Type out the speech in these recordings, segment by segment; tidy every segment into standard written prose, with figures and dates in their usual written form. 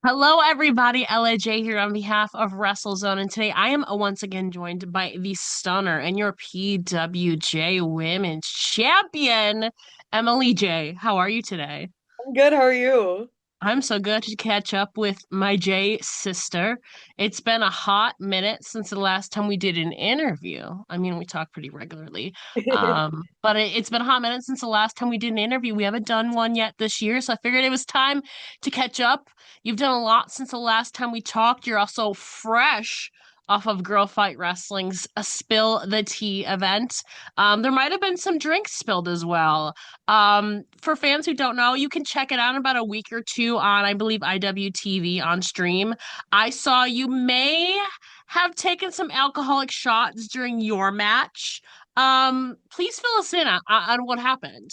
Hello, everybody. LAJ here on behalf of WrestleZone, and today I am once again joined by the stunner and your PWJ Women's Champion, Emily J. How are you today? I'm good. How are you? I'm so good to catch up with my J sister. It's been a hot minute since the last time we did an interview. I mean, we talk pretty regularly, but it's been a hot minute since the last time we did an interview. We haven't done one yet this year, so I figured it was time to catch up. You've done a lot since the last time we talked. You're also fresh off of Girl Fight Wrestling's a Spill the Tea event. There might have been some drinks spilled as well. For fans who don't know, you can check it out in about a week or two on, I believe, IWTV on stream. I saw you may have taken some alcoholic shots during your match. Please fill us in on what happened.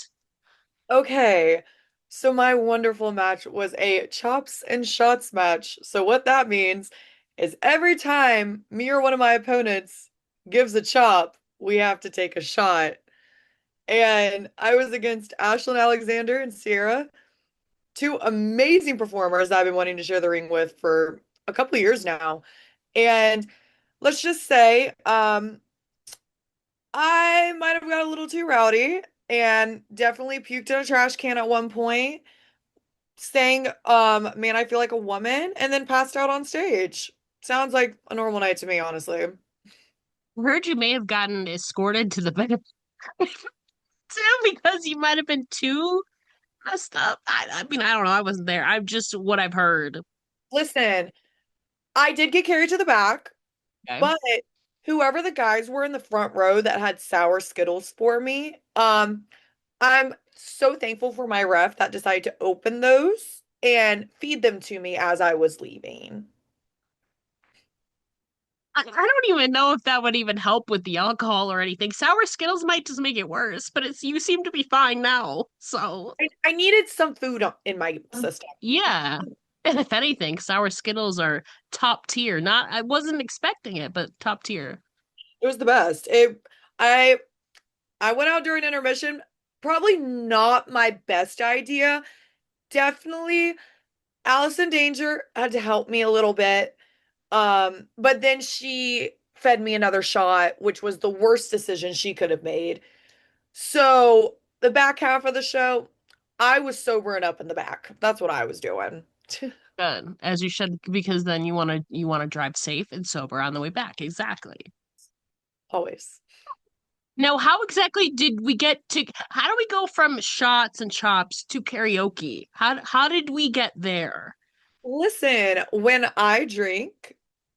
Okay. So my wonderful match was a chops and shots match. So what that means is every time me or one of my opponents gives a chop, we have to take a shot. And I was against Ashlyn Alexander and Sierra, two amazing performers I've been wanting to share the ring with for a couple of years now. And let's just say, I might have got a little too rowdy and definitely puked in a trash can at one point, saying, man, I feel like a woman, and then passed out on stage. Sounds like a normal night to me, honestly. I heard you may have gotten escorted to the bathroom because you might have been too messed up. I mean, I don't know. I wasn't there. I'm just what I've heard. Listen, I did get carried to the back, Okay. but whoever the guys were in the front row that had sour Skittles for me, I'm so thankful for my ref that decided to open those and feed them to me as I was leaving. I don't even know if that would even help with the alcohol or anything. Sour Skittles might just make it worse, but it's you seem to be fine now. So, I needed some food in my system. yeah. And if anything, sour Skittles are top tier. Not I wasn't expecting it, but top tier. It was the best. I I went out during intermission. Probably not my best idea. Definitely Allison Danger had to help me a little bit. But then she fed me another shot, which was the worst decision she could have made. So the back half of the show, I was sobering up in the back. That's what I was doing. Good. As you should, because then you want to drive safe and sober on the way back. Exactly. Always. Now, how exactly did we get to how do we go from shots and chops to karaoke? How did we get there? Listen, when I drink,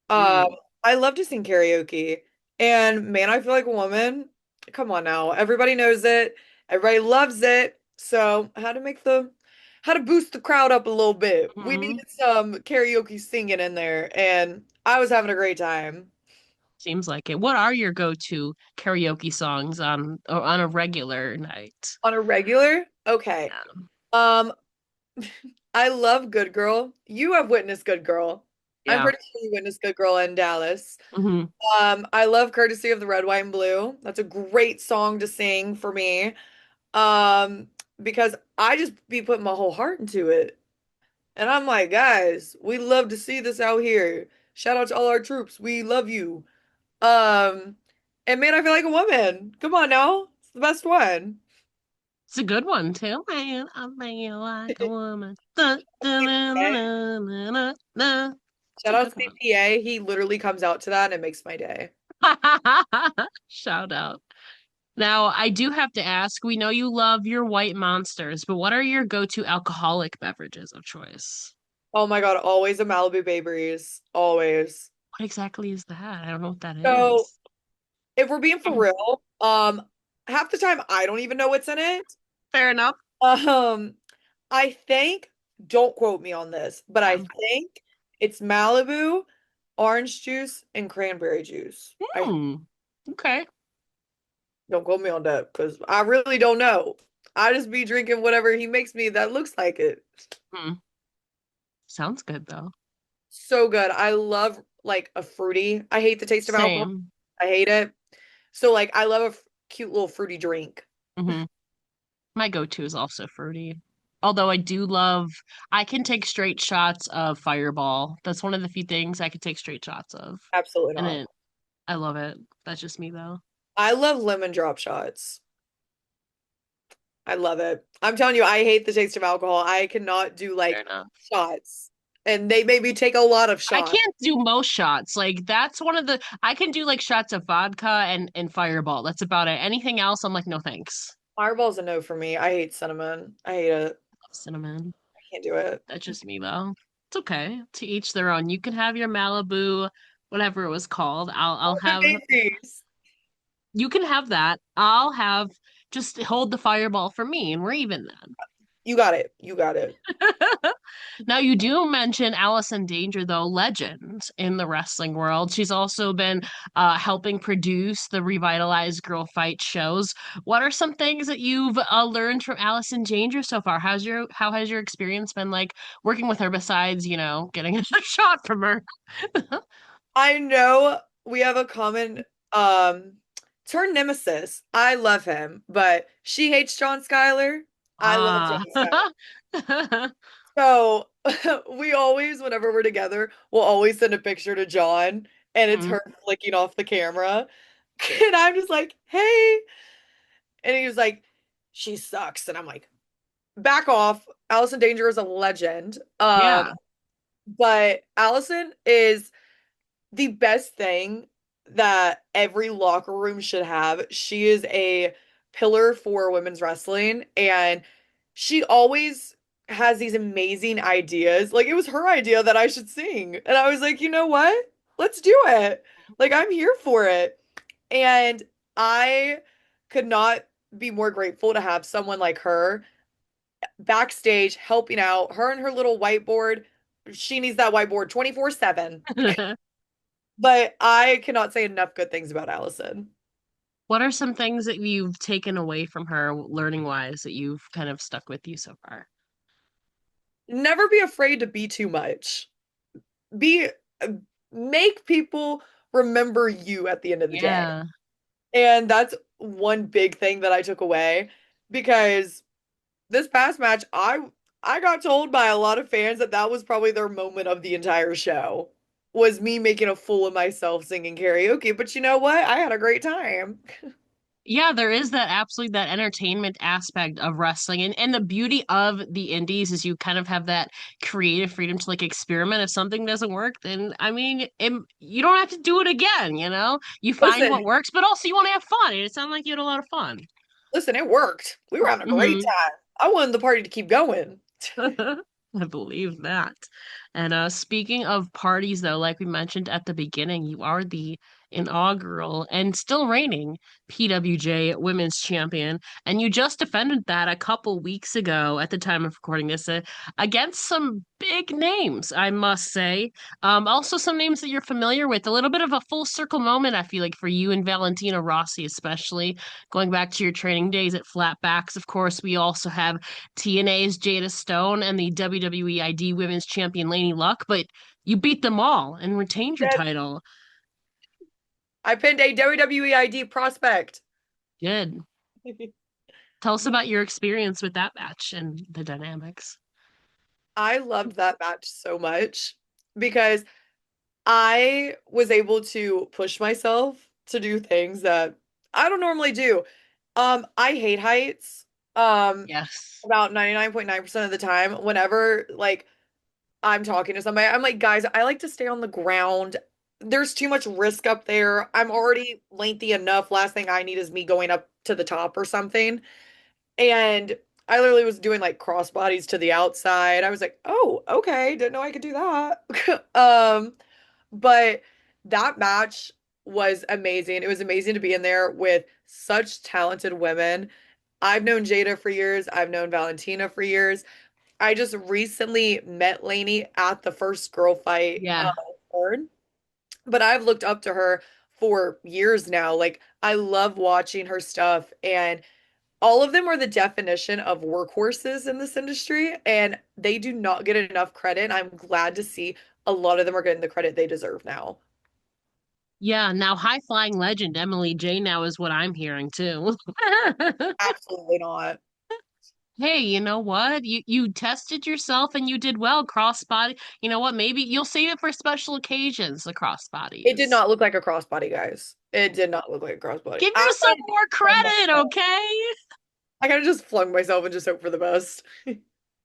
um, Mm. I love to sing karaoke. And man, I feel like a woman. Come on now. Everybody knows it. Everybody loves it. So, how to boost the crowd up a little bit. We Mhm. needed some karaoke singing in there, and I was having a great time. Seems like it. What are your go-to karaoke songs on a regular night? On a regular? Okay. Yeah. Um, I love Good Girl. You have witnessed Good Girl. I'm Yeah. pretty sure you witnessed Good Girl in Dallas. Hmm. I love Courtesy of the Red, White, and Blue. That's a great song to sing for me. Um, because I just be putting my whole heart into it. And I'm like, guys, we love to see this out here. Shout out to all our troops. We love you. Um, and man, I feel like a woman. Come on now. It's the best one. It's a good one too. Man, I feel like a woman. Dun, dun, dun, dun, dun, dun, dun. It's Shout a out good to one. CPA. He literally comes out to that and it makes my day. Shout out. Now, I do have to ask, we know you love your white monsters, but what are your go-to alcoholic beverages of choice? Oh my God, always a Malibu Bay Breeze. Always. What exactly is that? I don't know what that So is. if we're being for real, half the time I don't even know what's in it. Fair enough. Um, I think, don't quote me on this, but I Okay. think it's Malibu, orange juice, and cranberry juice. I Hmm. Okay. don't quote me on that because I really don't know. I just be drinking whatever he makes me that looks like it. Hmm. Sounds good though. So good. I love like a fruity. I hate the taste of alcohol. Same. I hate it. So like I love a cute little fruity drink. Hmm. My go-to is also fruity. Although I do love, I can take straight shots of Fireball. That's one of the few things I can take straight shots of. Absolutely And not. it, I love it. That's just me though. I love lemon drop shots. I love it. I'm telling you, I hate the taste of alcohol. I cannot do Fair like enough. shots. And they made me take a lot of I shots. can't do most shots. Like that's one of the I can do like shots of vodka and Fireball. That's about it. Anything else, I'm like, no thanks. Fireball's a no for me. I hate cinnamon. I hate it. Cinnamon. I can't do it. That's just me though. It's okay. To each their own. You can have your Malibu, whatever it was called. I'll The have Macy's. you can have that. I'll have just hold the Fireball for me and we're even You got it. You got it. then. Now, you do mention Allison Danger, though, legend in the wrestling world. She's also been helping produce the revitalized girl fight shows. What are some things that you've learned from Allison Danger so far? How has your experience been like working with her besides, getting a shot from her? I know we have a common it's her nemesis. I love him, but she hates John Schuyler. I love Ah. John Schuyler. So we always, whenever we're together, we'll always send a picture to John and it's Mhm. her flicking off the camera. And I'm just like, hey. And he was like, she sucks. And I'm like, back off. Allison Danger is a legend. Yeah. But Allison is the best thing that every locker room should have. She is a pillar for women's wrestling and she always has these amazing ideas. Like it was her idea that I should sing. And I was like, "You know what? Let's do it." Like I'm here for it. And I could not be more grateful to have someone like her backstage helping out her and her little whiteboard. She needs that whiteboard 24/7. But I cannot say enough good things about Allison. What are some things that you've taken away from her learning wise that you've kind of stuck with you so far? Never be afraid to be too much. Be make people remember you at the end of the day. Yeah. And that's one big thing that I took away because this past match I got told by a lot of fans that that was probably their moment of the entire show was me making a fool of myself singing karaoke, but you know what? I had a great time. Yeah, there is that absolutely that entertainment aspect of wrestling and the beauty of the indies is you kind of have that creative freedom to like experiment. If something doesn't work, then I mean, you don't have to do it again, you know? You find Listen, what works, but also you want to have fun. It sounded like you had a lot of fun. listen, it worked. We were having a great Hmm. time. I wanted the party to keep going. I believe that. And speaking of parties, though, like we mentioned at the beginning, you are the inaugural and still reigning PWJ Women's Champion, and you just defended that a couple weeks ago at the time of recording this against some big names, I must say. Also some names that you're familiar with. A little bit of a full circle moment, I feel like, for you and Valentina Rossi, especially going back to your training days at Flatbacks. Of course, we also have TNA's Jada Stone and the WWE ID Women's Champion Lanie Luck, but you beat them all and retained your Yes, title. I pinned a WWE ID prospect. Good. Tell us about your experience with that match and the dynamics. I loved that match so much because I was able to push myself to do things that I don't normally do. I hate heights. Yes. About 99.9% of the time, whenever like I'm talking to somebody, I'm like, guys, I like to stay on the ground. There's too much risk up there. I'm already lengthy enough. Last thing I need is me going up to the top or something. And I literally was doing like cross bodies to the outside. I was like, oh, okay, didn't know I could do that. But that match was amazing. It was amazing to be in there with such talented women. I've known Jada for years. I've known Valentina for years. I just recently met Lainey at the first girl fight Yeah. card, but I've looked up to her for years now. Like I love watching her stuff and all of them are the definition of workhorses in this industry and they do not get enough credit. I'm glad to see a lot of them are getting the credit they deserve now. Yeah, now high flying legend Emily J now is what I'm hearing too. Absolutely not. Hey, you know what? You tested yourself and you did well. Crossbody. You know what? Maybe you'll save it for special occasions, the It did crossbodies. not look like a crossbody, guys. It did not look like a crossbody. Give I yourself kind of more flung credit, myself. okay? I kind of just flung myself and just hope for the best.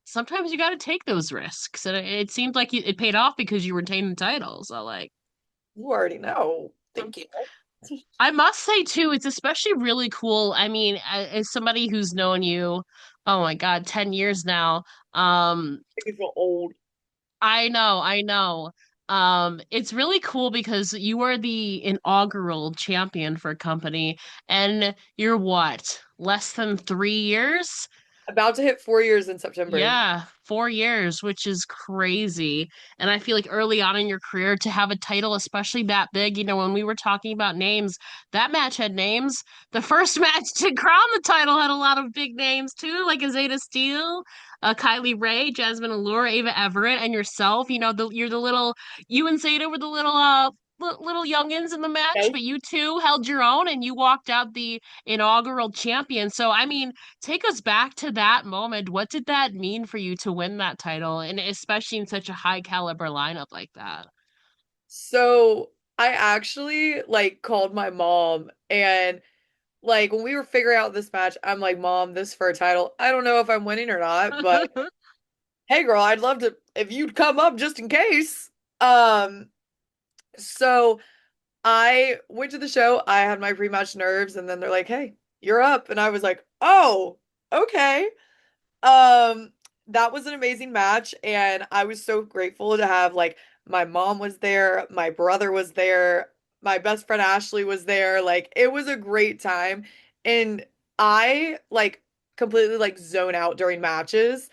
Sometimes you got to take those risks, and it seemed like it paid off because you retained the title. So, like, You already know. Thank you. I must say too, it's especially really cool. I mean, as somebody who's known you, oh my God, 10 years now. Make me feel old. I know. It's really cool because you are the inaugural champion for a company, and you're what, less than 3 years? About to hit 4 years in September. Yeah, 4 years, which is crazy. And I feel like early on in your career to have a title, especially that big, when we were talking about names, that match had names. The first match to crown the title had a lot of big names too, like Azeta Steel, Kylie Ray, Jasmine Allure, Ava Everett, and yourself. You're the little, you and Zeta were the little youngins in the match, Yes. but you two held your own and you walked out the inaugural champion. So, I mean, take us back to that moment. What did that mean for you to win that title, and especially in such a high caliber lineup like that? So I actually like called my mom and like when we were figuring out this match, I'm like, Mom, this is for a title. I don't know if I'm winning or not, but hey girl, I'd love to if you'd come up just in case. Um, so I went to the show, I had my pre-match nerves, and then they're like, Hey, you're up. And I was like, Oh, okay. Um, that was an amazing match, and I was so grateful to have like my mom was there, my brother was there, my best friend Ashley was there. Like it was a great time, and I like completely like zone out during matches.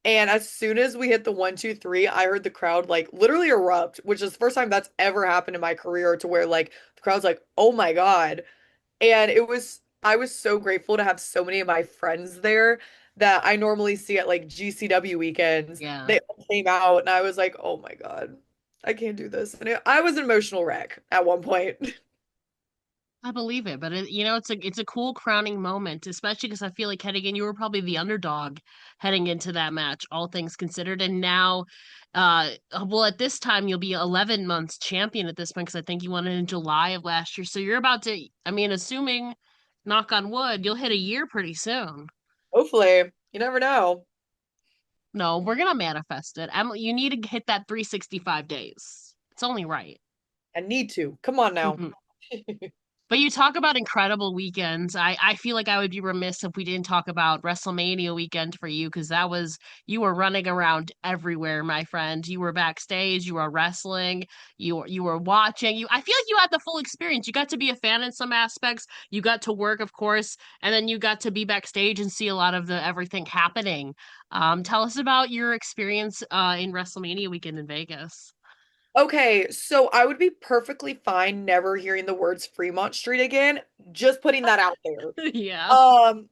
And as soon as we hit the 1, 2, 3, I heard the crowd like literally erupt, which is the first time that's ever happened in my career to where like the crowd's like, "Oh my God." And I was so grateful to have so many of my friends there that I normally see at like GCW weekends. Yeah. They all came out and I was like, oh my God, I can't do this. And I was an emotional wreck at one point. I believe it, but it's a cool crowning moment, especially because I feel like heading in, you were probably the underdog heading into that match, all things considered. And now, well, at this time you'll be 11 months champion at this point because I think you won it in July of last year. So you're about to, I mean, assuming, knock on wood, you'll hit a year pretty soon. Hopefully, you never know. No, we're gonna manifest it. Emily, you need to hit that 365 days. It's only right. I need to. Come on now. Mhm. But you talk about incredible weekends. I feel like I would be remiss if we didn't talk about WrestleMania weekend for you because you were running around everywhere, my friend. You were backstage, you were wrestling, you were watching. I feel like you had the full experience. You got to be a fan in some aspects. You got to work, of course, and then you got to be backstage and see a lot of the everything happening. Tell us about your experience in WrestleMania weekend in Vegas. Okay, so I would be perfectly fine never hearing the words Fremont Street again. Just putting that out there. Yeah. Um,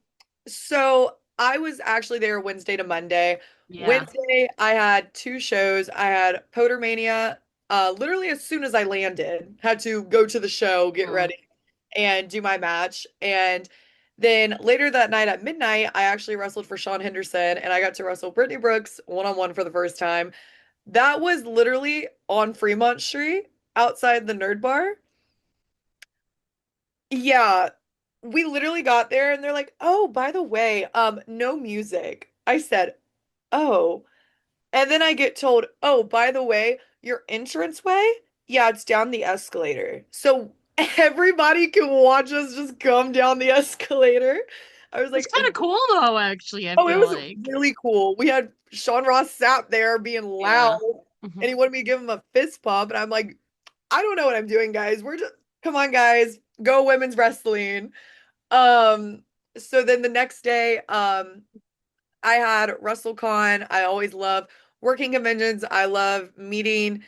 so I was actually there Wednesday to Monday. Yeah. Wednesday, I had two shows. I had Podermania, literally as soon as I landed, had to go to the show, get Mm. ready, and do my match. And then later that night at midnight, I actually wrestled for Sean Henderson, and I got to wrestle Brittany Brooks one-on-one for the first time. That was literally on Fremont Street outside the Nerd Bar. Yeah, we literally got there and they're like, "Oh, by the way, no music." I said, "Oh." And then I get told, "Oh, by the way, your entranceway? Yeah, it's down the escalator." So everybody can watch us just come down the escalator. I was It's like, kind of cool though, actually, I "Oh, it feel was like. really cool." We had Sean Ross sat there being loud Yeah. and Mhm. he wanted me to give him a fist pump and I'm like, "I don't know what I'm doing, guys. We're just come on, guys. Go women's wrestling." Um, so then the next day, I had WrestleCon. I always love working conventions. I love meeting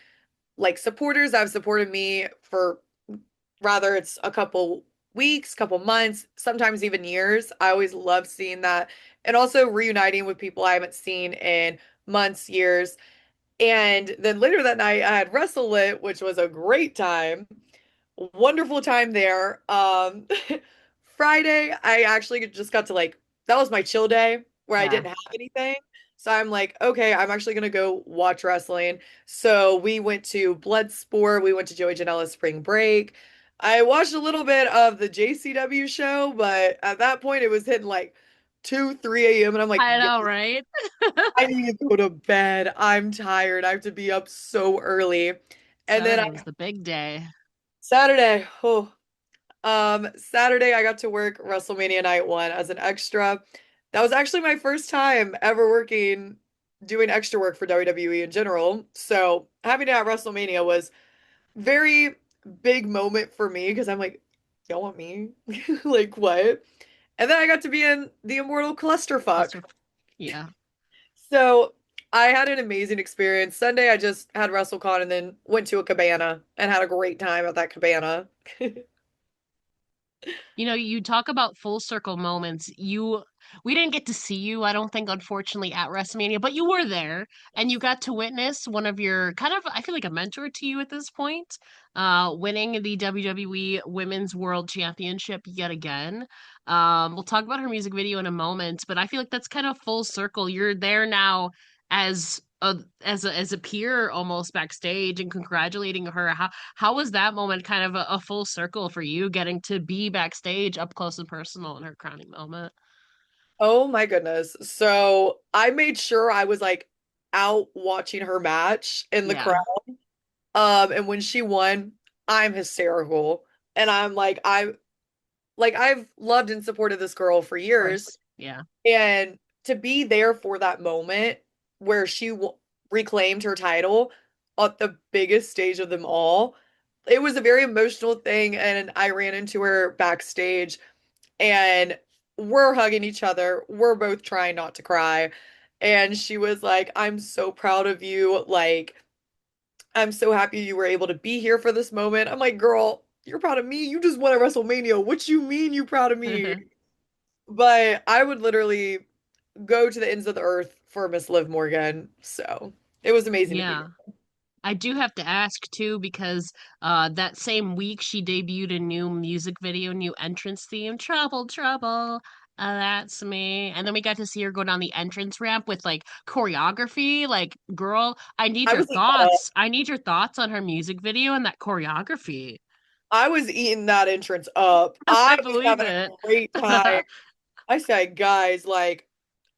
like supporters that have supported me for rather it's a couple weeks, couple months, sometimes even years. I always love seeing that. And also reuniting with people I haven't seen in months, years. And then later that night, I had WrestleLit, which was a great time. Wonderful time there. Friday, I actually just got to like, that was my chill day. where I Yeah. didn't have anything. So I'm like, okay, I'm actually gonna go watch wrestling. So we went to Bloodsport, we went to Joey Janela's Spring Break. I watched a little bit of the JCW show, but at that point it was hitting like 2, 3 a.m. and I'm like, I yo, know, right? I need to go to bed. I'm tired. I have to be up so early. And then Saturday was the big day. Saturday, Saturday I got to work WrestleMania night one as an extra. That was actually my first time ever working, doing extra work for WWE in general. So having it at WrestleMania was very big moment for me because I'm like, y'all want me? Like what? And then I got to be in the Immortal Clusterfuck. Cluster. Yeah. So I had an amazing experience. Sunday I just had WrestleCon and then went to a cabana and had a great time at that cabana. You know, you talk about full circle moments. We didn't get to see you, I don't think, unfortunately, at WrestleMania, but you were there and you got to witness one of your kind of, I feel like a mentor to you at this point, winning the WWE Women's World Championship yet again. We'll talk about her music video in a moment, but I feel like that's kind of full circle. You're there now as a peer almost backstage and congratulating her. How was that moment kind of a full circle for you getting to be backstage up close and personal in her crowning moment? Oh my goodness. So I made sure I was like out watching her match in the crowd. Yeah, And when she won, I'm hysterical. And I'm like I've loved and supported this girl for of years. course. Yeah, And to be there for that moment where she w reclaimed her title at the biggest stage of them all, it was a very emotional thing. And I ran into her backstage and we're hugging each other. We're both trying not to cry. And she was like, I'm so proud of you. Like, I'm so happy you were able to be here for this moment. I'm like, girl, you're proud of me. You just won at WrestleMania. What you mean you proud of me? But I would literally go to the ends of the earth for Miss Liv Morgan. So it was amazing to be yeah. I do have to ask too because that same week she debuted a new music video, new entrance theme, Trouble, Trouble. That's me. And then we got to see her go down the entrance ramp with like choreography. Like, girl, I need I your was eating that up. thoughts. I need your thoughts on her music video and that choreography. I was eating that entrance up. I I was believe having it. a great time. I said, guys, like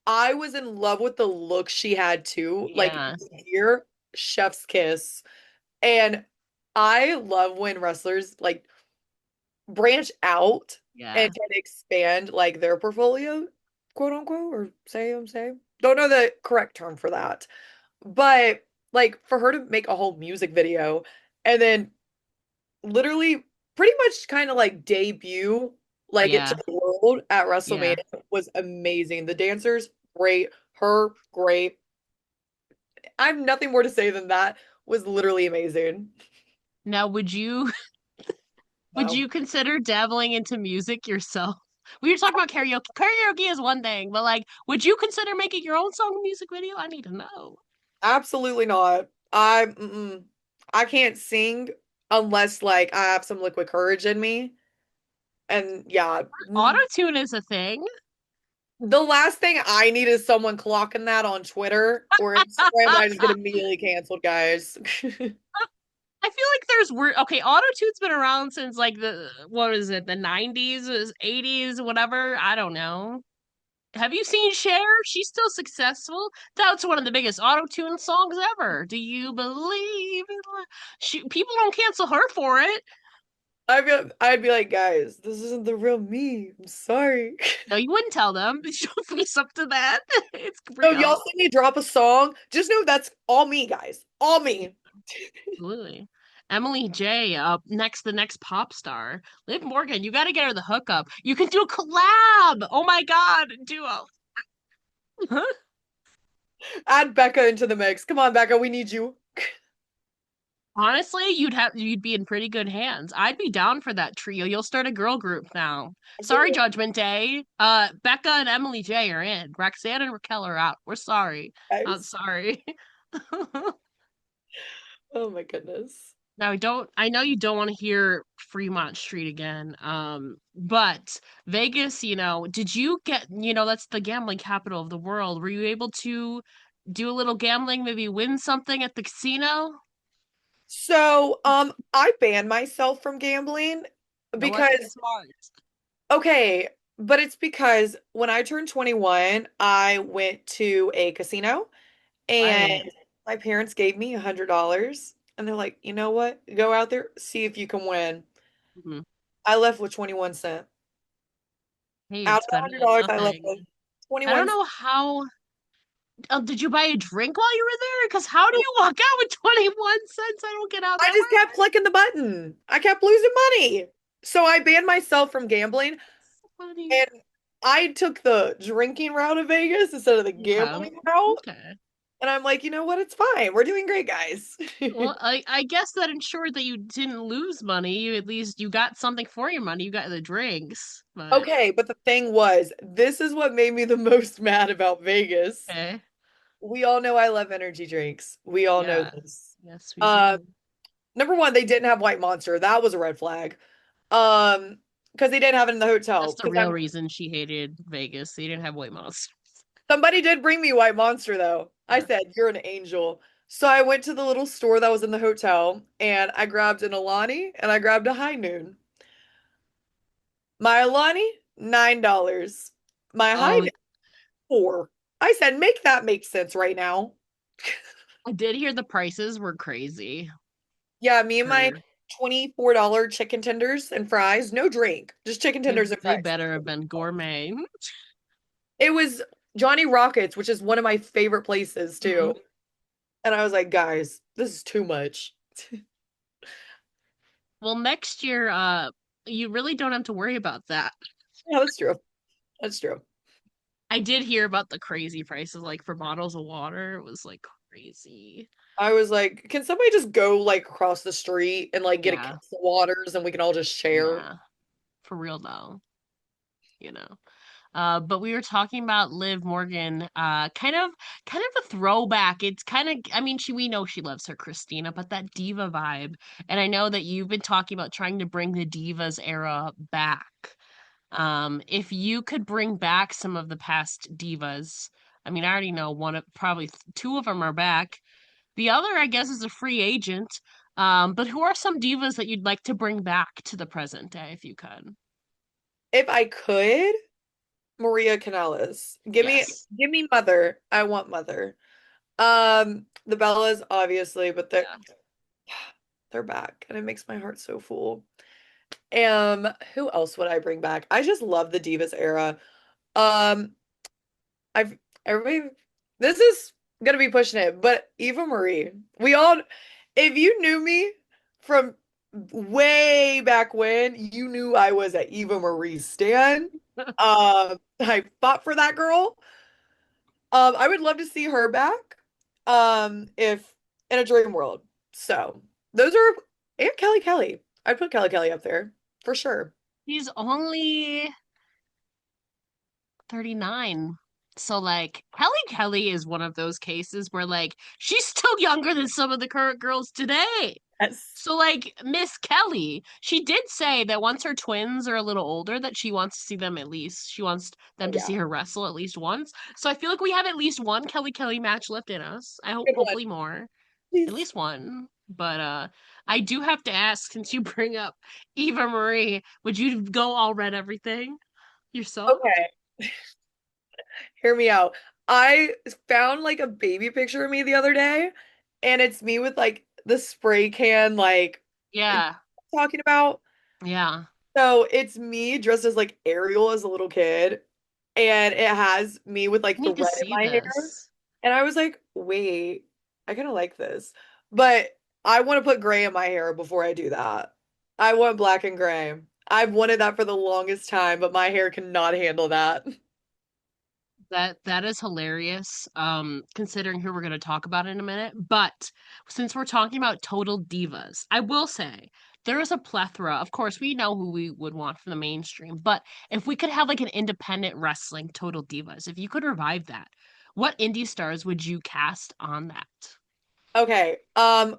I was in love with the look she had too. Like Yeah, here, chef's kiss. And I love when wrestlers like branch out and yeah, can expand like their portfolio, quote unquote, or say. Don't know the correct term for that. But like for her to make a whole music video and then literally pretty much kind of like debut like it to yeah, the world at WrestleMania yeah. was amazing. The dancers, great. Her, great. I have nothing more to say than that. Was literally amazing. Now, would Wow. you consider dabbling into music yourself? We were talking about karaoke. Karaoke is one thing, but like, would you consider making your own song music video? I need to know. Absolutely not. I can't sing unless like I have some liquid courage in me. And yeah, Autotune is a thing. the last thing I need is someone clocking that on Twitter or Instagram and I just get I immediately canceled, guys. feel like there's word. Okay, autotune's been around since like the what is it, the 90s, 80s, whatever. I don't know. Have you seen Cher? She's still successful. That's one of the biggest autotune songs ever. Do you believe in people don't cancel her for it. I'd be like, guys, this isn't the real me. I'm sorry. No, you wouldn't tell them. Don't face up to that. It's So y'all real. see me drop a song, just know that's all me, guys. All me. Absolutely. Emily J, next the next pop star. Liv Morgan, you gotta get her the hookup. You can do a collab. Oh my God, duo. Add Becca into the mix. Come on, Becca, we need you. Honestly, you'd be in pretty good hands. I'd be down for that trio. You'll start a girl group now. Sorry, Judgment Day. Becca and Emily J are in. Roxanne and Raquel are out. We're sorry. Not Guys. sorry. Oh my goodness. Now I know you don't want to hear Fremont Street again. But Vegas, did you get, that's the gambling capital of the world. Were you able to do a little gambling, maybe win something at the casino? So, I banned myself from gambling You know what? That's because, smart. okay, but it's because when I turned 21, I went to a casino and Right. my parents gave me $100 and they're like, you know what? Go out there, see if you can win. Mhm. I left with 21 cents. Hey, Out of it's the better than $100 I left nothing. with I don't 21 cents. know how. Did you buy a drink while you were there? Because how do you walk out with 21 cents? I don't get how I that just kept works. clicking the button. I kept losing money. So I banned myself from gambling So funny. and I took the drinking route of Vegas instead of the Okay. gambling route. Okay. And I'm like, you know what? It's fine. We're doing great, guys. Well, I guess that ensured that you didn't lose money. You at least you got something for your money. You got the drinks, but Okay, but the thing was, this is what made me the most mad about Vegas. okay. We all know I love energy drinks. We all know Yeah. this. Yes, we Uh, do. Number one, they didn't have White Monster. That was a red flag. Um, because they didn't have it in the hotel. That's the Because real I'm reason she hated Vegas. They didn't have White Mouse. somebody did bring me White Monster though. I Yeah. said, "You're an angel." So I went to the little store that was in the hotel and I grabbed an Alani and I grabbed a High Noon. My Alani, $9. My High Oh, Noon, 4. I said, make that make sense right now. I did hear the prices were crazy Yeah, me and my for $24 chicken tenders and fries, no drink, just chicken they tenders and they fries. better have been gourmet. It was Johnny Rockets, which is one of my favorite places too. Mhm. And I was like, guys, this is too much. Well, next year, you really don't have to worry about that. Yeah, that's true. That's true. I did hear about the crazy prices, like for bottles of water. It was like crazy. I was like, can somebody just go like across the street and like get a Yeah, case of waters and we can all just share? yeah, for real though, you know. But we were talking about Liv Morgan, kind of a throwback. It's kind of, I mean, we know she loves her Christina, but that diva vibe. And I know that you've been talking about trying to bring the divas era back. If you could bring back some of the past divas, I mean, I already know probably two of them are back. The other, I guess, is a free agent. But who are some divas that you'd like to bring back to the present day if you could? If I could, Maria Canales. Yes. Give me Mother. I want Mother. The Bellas, obviously, but Yeah. they're back, and it makes my heart so full. Who else would I bring back? I just love the Divas era. Um, I've everybody. This is gonna be pushing it, but Eva Marie. We all, if you knew me from way back when, you knew I was at Eva Marie stan. I fought for that girl. I would love to see her back. If in a dream world. So those are and Kelly Kelly. I'd put Kelly Kelly up there for sure. He's only 39. So like Kelly is one of those cases where like she's still younger than some of the current girls today. Yes. So like Miss Kelly, she did say that once her twins are a little older that she wants to see them at least. She wants Oh them to yeah. see her wrestle at least once. So I feel like we have at least one Kelly match left in us. I hope Good one. hopefully more. At Please. least one. But I do have to ask since you bring up Eva Marie, would you go all red everything yourself? Okay. Hear me out. I found like a baby picture of me the other day, and it's me with like the spray can, like Yeah. talking about. Yeah. So it's me dressed as like Ariel as a little kid, and it has me with I like the need to red in see my hair. this. And I was like, wait, I kind of like this. But I want to put gray in my hair before I do that. I want black and gray. I've wanted that for the longest time, but my hair cannot handle that. That is hilarious, considering who we're going to talk about in a minute. But since we're talking about total divas, I will say there is a plethora. Of course, we know who we would want from the mainstream, but if we could have like an independent wrestling total divas, if you could revive that, what indie stars would you cast on that? Okay,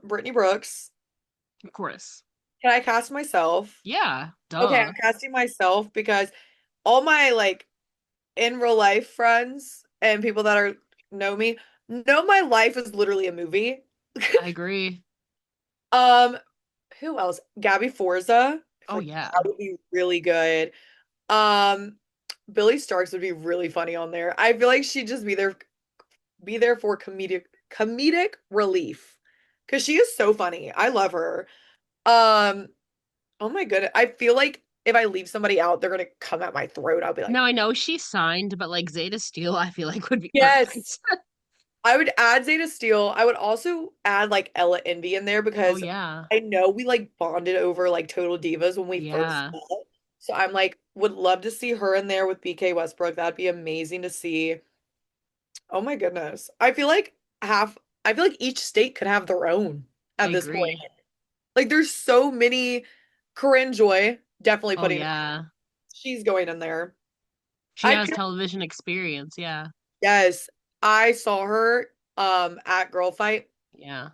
Brittany Brooks. Of course. Can I cast myself? Yeah, Okay, duh. I'm casting myself because all my like in real life friends and people that are know me know my life is literally a movie. I agree. Um, who else? Gabby Forza. I Oh feel like yeah. that would be really good. Um, Billy Starks would be really funny on there. I feel like she'd just be there for comedic relief. Because she is so funny. I love her. Um, oh my goodness. I feel like if I leave somebody out, they're gonna come at my throat. I'll be like, Now I know she's signed, but like Zeta Steel, I feel like would be yes. perfect. I would add Zeta Steel. I would also add like Ella Envy in there Oh because yeah. I know we like bonded over like Total Divas when we first Yeah. met. So I'm like, would love to see her in there with BK Westbrook. That'd be amazing to see. Oh my goodness. I feel like each state could have their own I at this point. agree. Like there's so many. Corinne Joy, definitely Oh putting yeah. she's going in there. She I has could television experience, yeah. yes. I saw her at Girl Fight. Yeah.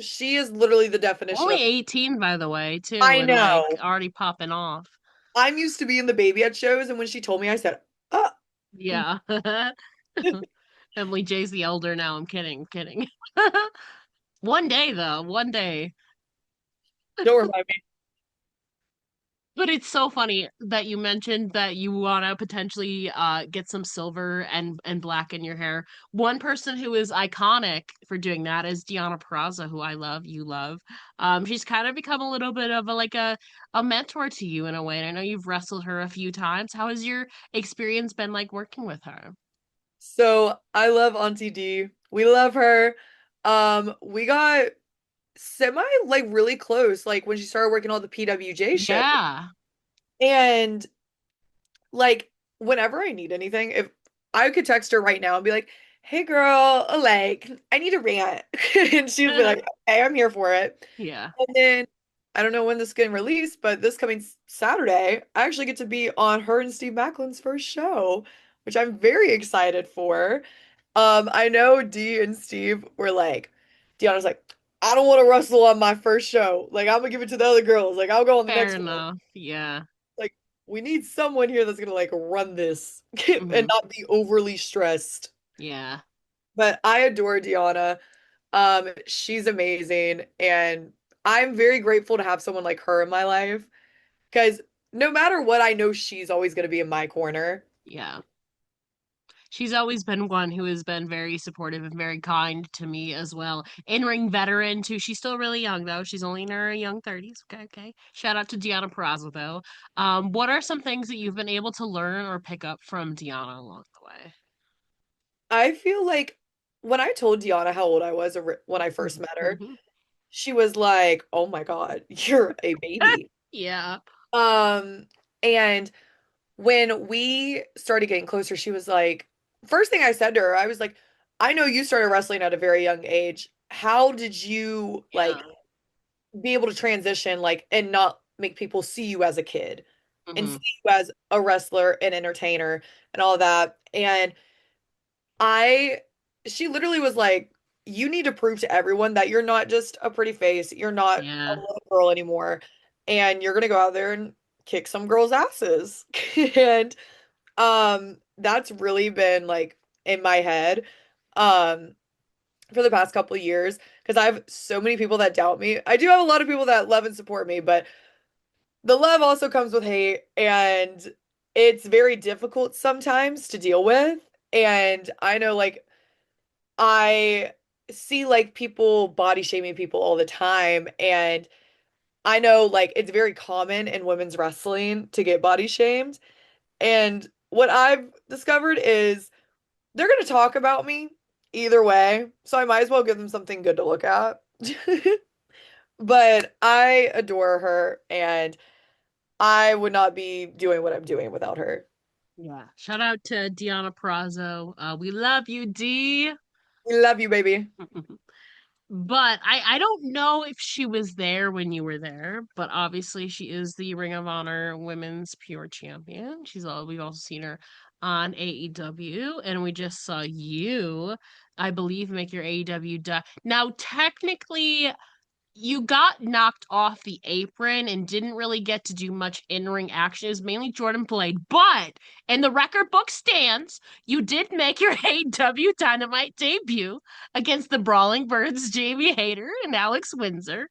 She is literally the definition Only of 18 by the way, too, I and like know. already popping off. I'm used to being the baby at shows, and when she told me, I said, "Oh, Yeah. Emily J's the elder now. I'm kidding, I'm kidding. One day though, one day. don't remind me." But it's so funny that you mentioned that you want to potentially get some silver and black in your hair. One person who is iconic for doing that is Deonna Purrazzo, who I love, you love. She's kind of become a little bit of a mentor to you in a way. And I know you've wrestled her a few times. How has your experience been like working with her? So I love Auntie D. We love her. We got semi like really close, like when she started working all the PWJ shows. Yeah. And like whenever I need anything, if I could text her right now and be like, "Hey girl, like I need a rant," and she'd be like, "Hey, I'm here for it." Yeah. And then I don't know when this is getting released, but this coming Saturday, I actually get to be on her and Steve Macklin's first show, which I'm very excited for. I know Dee and Steve were like, Deanna's like, I don't want to wrestle on my first show. Like, I'm gonna give it to the other girls. Like, I'll go on the Fair next one. enough. Yeah. Like, we need someone here that's gonna like run this and Hmm. not be overly stressed. Yeah. But I adore Deanna. She's amazing, and I'm very grateful to have someone like her in my life because no matter what, I know she's always gonna be in my corner. Yeah. She's always been one who has been very supportive and very kind to me as well. In-ring veteran too. She's still really young though. She's only in her young 30s. Okay, okay. Shout out to Deonna Purrazzo though. What are some things that you've been able to learn or pick up from Deonna along the way? I feel like when I told Deanna how old I was when I first met her, she was like, "Oh my God, you're a baby." Yeah. Um, and when we started getting closer, she was like, first thing I said to her, I was like, "I know you started wrestling at a very young age. How did you Yeah. like be able to transition like and not make people see you as a kid and Hmm. see you as a wrestler and entertainer and all that?" And I, she literally was like, you need to prove to everyone that you're not just a pretty face, you're not a Yeah. little girl anymore, and you're gonna go out there and kick some girls' asses. And that's really been like in my head for the past couple of years because I have so many people that doubt me. I do have a lot of people that love and support me, but the love also comes with hate, and it's very difficult sometimes to deal with. And I know like I see like people body shaming people all the time, and I know like it's very common in women's wrestling to get body shamed. And what I've discovered is they're going to talk about me either way, so I might as well give them something good to look at. But I adore her, and I would not be doing what I'm doing without her. Yeah. Shout out to Deonna Purrazzo. We love you, D. We love you, baby. But I don't know if she was there when you were there, but obviously she is the Ring of Honor Women's Pure Champion. We've also seen her on AEW, and we just saw you, I believe, make your AEW. Now, technically, you got knocked off the apron and didn't really get to do much in-ring action. It was mainly Jordan Blade. But, and the record book stands, you did make your AEW Dynamite debut against the Brawling Birds, Jamie Hayter and Alex Windsor.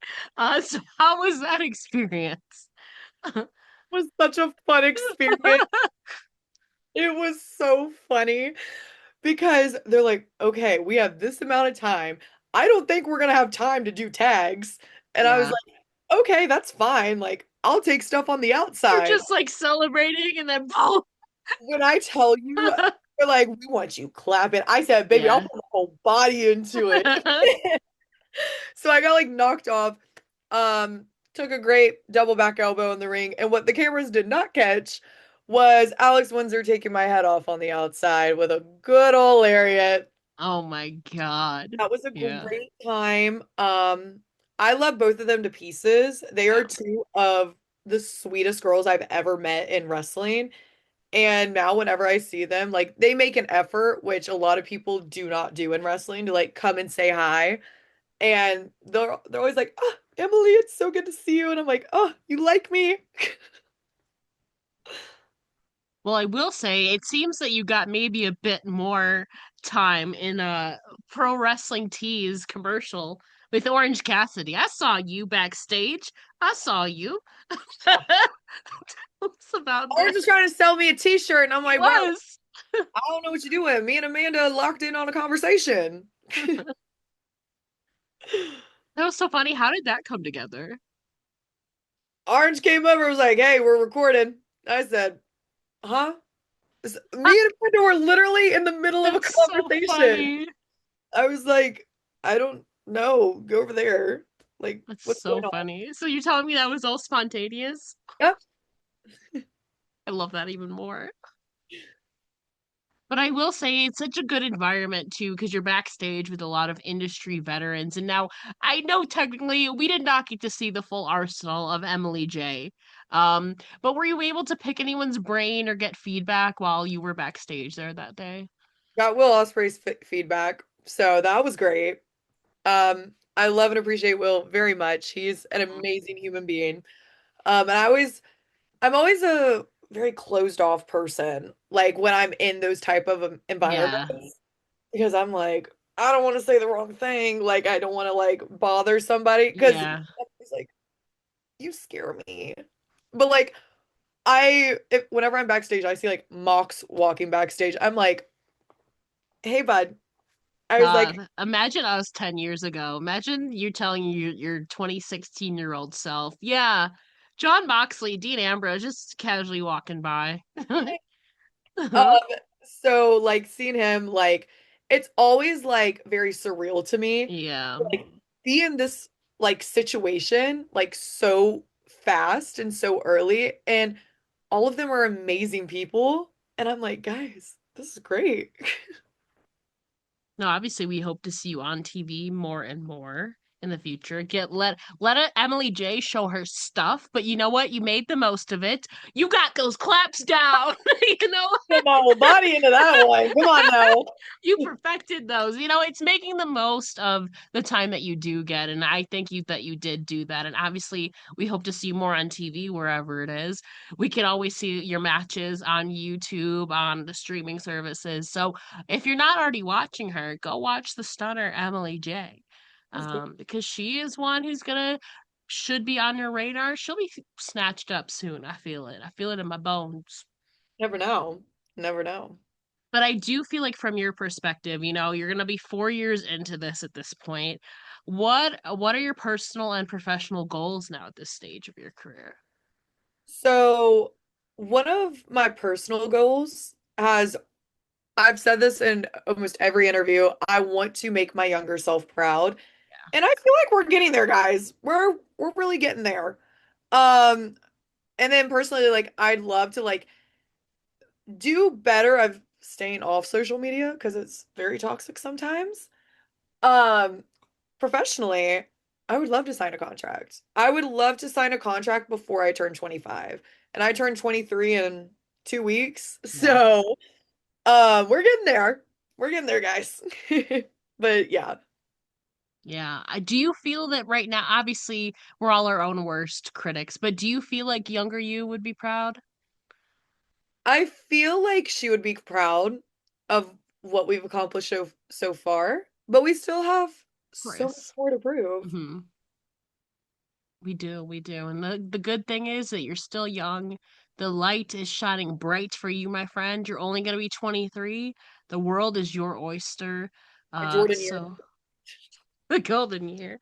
So how was that experience? It was such a fun experience. It was so funny because they're like, okay, we have this amount of time. I don't think we're gonna have time to do tags. And I was Yeah. like, okay, that's fine. Like, I'll take stuff on the You're outside. just like celebrating and then boom. When I tell you, they're like, we want you clapping. I said, baby, I'll Yeah. put my whole body into it. So I got like knocked off. Took a great double back elbow in the ring. And what the cameras did not catch was Alex Windsor taking my head off on the outside with a good old lariat. Oh my God. That was a Yeah. great time. I love both of them to pieces. They are Yeah. two of the sweetest girls I've ever met in wrestling. And now whenever I see them, like they make an effort, which a lot of people do not do in wrestling, to like come and say hi. And they're always like, "Oh, Emily, it's so good to see you." And I'm like, "Oh, you like me?" Well, I will say it seems that you got maybe a bit more time in a pro wrestling tease commercial with Orange Cassidy. I saw you backstage. I saw you. What's about Or that? just trying to sell me a t-shirt, and I'm He like, "Bro, was. I don't know what you're doing. Me and Amanda locked in on a conversation." That was so funny. How did that come together? Orange came over and was like, "Hey, we're recording." I said, "Huh?" Me and Amanda were literally in the middle of a That's so conversation. funny. I was like, "I don't know. Go over there. Like, That's what's so going on?" funny. So you're telling me that was all spontaneous? Yep. I love that even more. But I will say it's such a good environment too, because you're backstage with a lot of industry veterans. And now I know technically we did not get to see the full arsenal of Emily J. But were you able to pick anyone's brain or get feedback while you were backstage there that day? Got Will Ospreay's feedback, so that was great. I love and appreciate Will very much. He's an Mhm. amazing human being. And I'm always a very closed off person, like when I'm in those type of Yeah, environments, because I'm like, I don't want to say the wrong thing. Like, I don't want to like bother somebody because yeah. it's like, you scare me. But like, whenever I'm backstage, I see like Mox walking backstage. I'm like, hey, bud. I was like, Imagine us 10 years ago. Imagine you telling your 2016-year-old self, yeah, John Moxley, Dean Ambrose, just casually walking by. Um, so like seeing him like it's always like very surreal to me. Yeah. Like be in this like situation like so fast and so early and all of them are amazing people and I'm like, guys, this is great. No, obviously we hope to see you on TV more and more in the future. Let Emily J show her stuff, but you know what? You made the most of it. You got those claps down. You know, Put my whole body into that one. Come on now. you perfected those. You know, it's making the most of the time that you do get, and I thank you that you did do that. And obviously, we hope to see you more on TV wherever it is. We can always see your matches on YouTube, on the streaming services. So if you're not already watching her, go watch the stunner Emily J. Because she is one who's gonna should be on your radar. She'll be snatched up soon. I feel it. I feel it in my bones. Never know. Never know. But I do feel like from your perspective, you know, you're gonna be 4 years into this at this point. What are your personal and professional goals now at this stage of your career? So one of my personal goals has I've said this in almost every interview. I want to make my younger self proud. And I feel like we're getting there, guys. We're really getting there. Um, and then personally, like I'd love to like do better of staying off social media because it's very toxic sometimes. Um, Professionally, I would love to sign a contract. I would love to sign a contract before I turn 25. And I turn 23 in 2 weeks. Yeah. So, we're getting there. We're getting there, guys. But yeah. Yeah. Do you feel that right now, obviously, we're all our own worst critics, but do you feel like younger you would be proud? I feel like she would be proud of what we've accomplished so far, but we still have Of so much course. more to prove. Hmm. We do. And the good thing is that you're still young. The light is shining bright for you, my friend. You're only going to be 23. The world is your oyster. My Jordan years. So the golden year.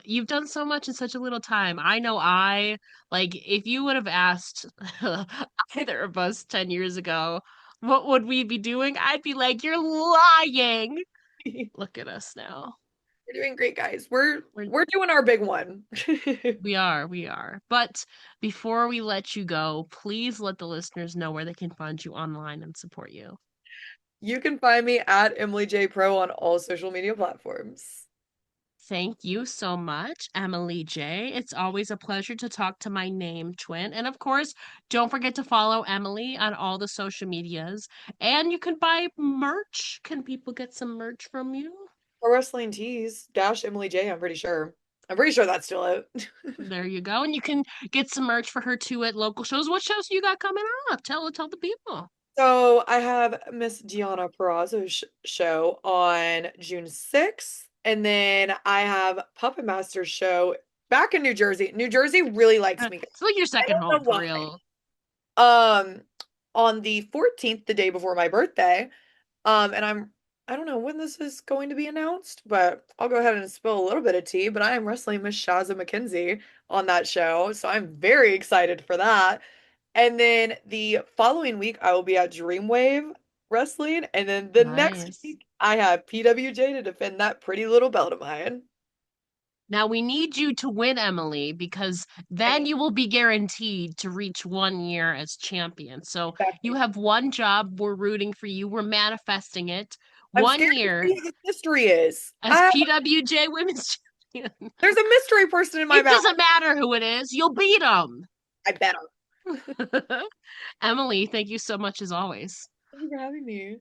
You've done so much in such a little time. I know like if you would have asked either of us 10 years ago, what would we be doing? I'd be like, you're lying. We're Look at us now. doing great, guys. We're We're we're doing our big one. we are. But before we let you go, please let the listeners know where they can find you online and support you. You can find me at Emily J Pro on all social media platforms. Thank you so much, Emily J. It's always a pleasure to talk to my name twin. And of course, don't forget to follow Emily on all the social medias. And you can buy merch. Can people get some merch from you? Pro Wrestling Tees dash Emily J. I'm pretty sure. I'm pretty sure that's still it. There you go. And you can get some merch for her too at local shows. What shows you got coming up? Tell the people. So I have Miss Deonna Purrazzo show on June 6th, and then I have Puppet Master show back in New Jersey. New Jersey really likes me. It's like your I second don't home know for why. real. Um, on the 14th, the day before my birthday, and I don't know when this is going to be announced, but I'll go ahead and spill a little bit of tea. But I am wrestling Miss Shazza McKenzie on that show, so I'm very excited for that. And then the following week, I will be at Dreamwave Wrestling. And then the next Nice. week, I have PWJ to defend that pretty little belt of mine. Now we need you to win, Emily, because then I you will be guaranteed to reach 1 year as champion. So you exactly. have one job. We're rooting for you. We're manifesting it. I'm one scared to year see who the mystery is. as PWJ Women's Champion. There's a mystery person in my It mouth. doesn't matter who it is. You'll beat them. I better. Emily, thank you so much as always. Thank you for having me.